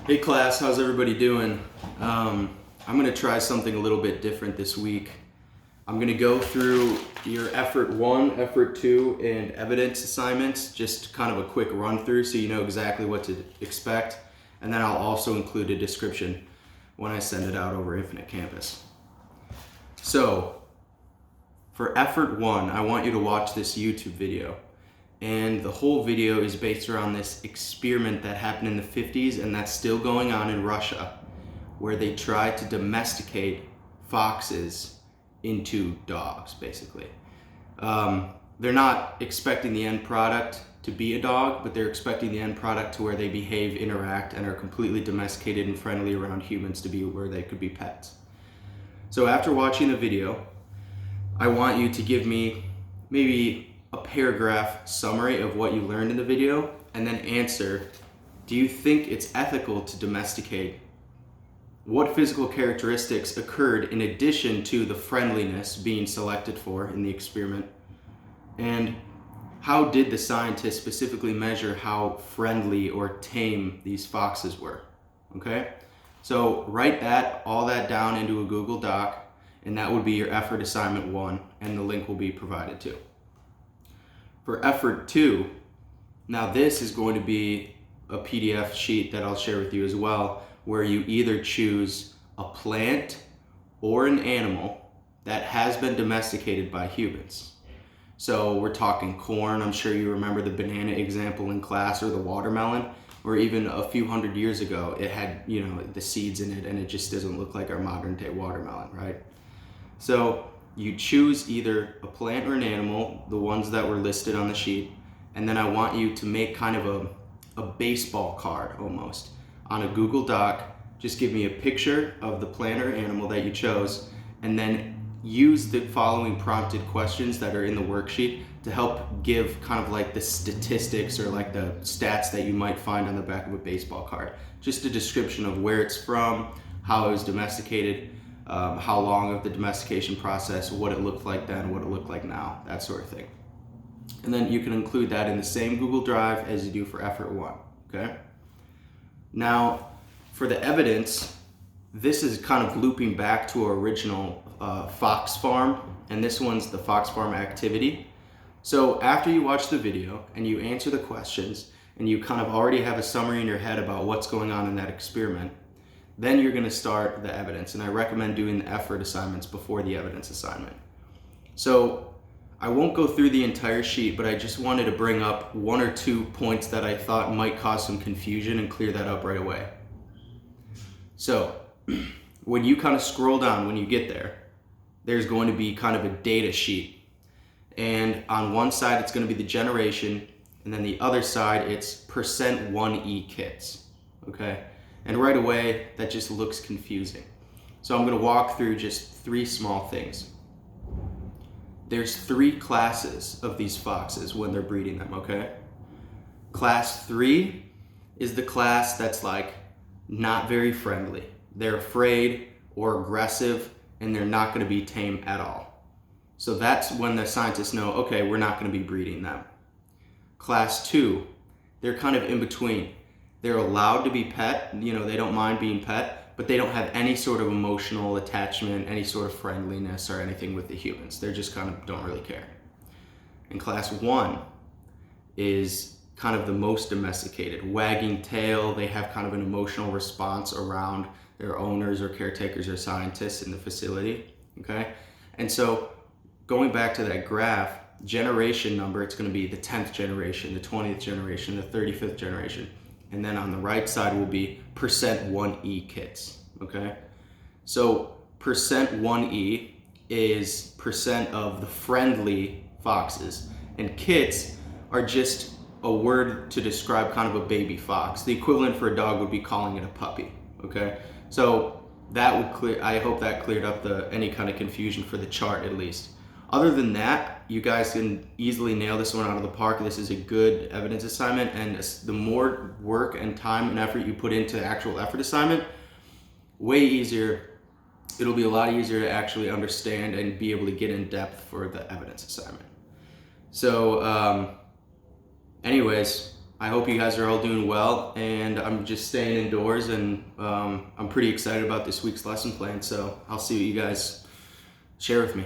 Hey class, how's everybody doing? I'm going to try something a little bit different this week. I'm going to go through your Ef1, Ef2 and Evidence assignments, just kind of a quick run through so you know exactly what to expect. And then I'll also include a description when I send it out over Infinite Campus. So, for Ef1, I want you to watch this YouTube video. And the whole video is based around this experiment that happened in the 50s and that's still going on in Russia, where they tried to domesticate foxes into dogs, basically. They're not expecting the end product to be a dog, but they're expecting the end product to where they behave, interact, and are completely domesticated and friendly around humans to be where they could be pets. So after watching the video, I want you to give me maybe a paragraph summary of what you learned in the video, and then answer, do you think it's ethical to domesticate? What physical characteristics occurred in addition to the friendliness being selected for in the experiment? And how did the scientists specifically measure how friendly or tame these foxes were? Okay? So write all that down into a Google Doc, and that would be your effort assignment 1, and the link will be provided too. For effort 2, now this is going to be a PDF sheet that I'll share with you as well, where you either choose a plant or an animal that has been domesticated by humans. So we're talking corn. I'm sure you remember the banana example in class, or the watermelon, or even a few hundred years ago it had, the seeds in it, and it just doesn't look like our modern day watermelon, right? So you choose either a plant or an animal, the ones that were listed on the sheet, and then I want you to make kind of a baseball card almost on a Google Doc. Just give me a picture of the plant or animal that you chose, and then use the following prompted questions that are in the worksheet to help give kind of like the statistics or like the stats that you might find on the back of a baseball card. Just a description of where it's from, how it was domesticated, how long of the domestication process, what it looked like then, what it looked like now, that sort of thing. And then you can include that in the same Google Drive as you do for effort 1, okay? Now, for the evidence, this is kind of looping back to our original Fox Farm, and this one's the Fox Farm activity. So after you watch the video and you answer the questions, and you kind of already have a summary in your head about what's going on in that experiment, then you're going to start the evidence, and I recommend doing the effort assignments before the evidence assignment. So I won't go through the entire sheet, but I just wanted to bring up 1 or 2 points that I thought might cause some confusion and clear that up right away. So when you kind of scroll down, when you get there, there's going to be kind of a data sheet, and on one side it's going to be the generation, and then the other side it's %1E kits, okay? And right away, that just looks confusing. So I'm going to walk through just 3 small things. There's 3 classes of these foxes when they're breeding them, okay? Class 3 is the class that's like not very friendly. They're afraid or aggressive, and they're not going to be tame at all. So that's when the scientists know, okay, we're not going to be breeding them. Class 2, they're kind of in between. They're allowed to be pet, they don't mind being pet, but they don't have any sort of emotional attachment, any sort of friendliness or anything with the humans. They're just kind of don't really care. And class 1 is kind of the most domesticated, wagging tail. They have kind of an emotional response around their owners or caretakers or scientists in the facility, okay? And so going back to that graph, generation number, it's going to be the 10th generation, the 20th generation, the 35th generation. And then on the right side will be %1E kits, okay? So %1E is % of the friendly foxes, and kits are just a word to describe kind of a baby fox. The equivalent for a dog would be calling it a puppy, okay? So that would clear, I hope that cleared up any kind of confusion for the chart at least. Other than that, you guys can easily nail this one out of the park. This is a good evidence assignment, and the more work and time and effort you put into the actual effort assignment, way easier. It'll be a lot easier to actually understand and be able to get in depth for the evidence assignment. So anyways, I hope you guys are all doing well, and I'm just staying indoors, and I'm pretty excited about this week's lesson plan, so I'll see what you guys share with me.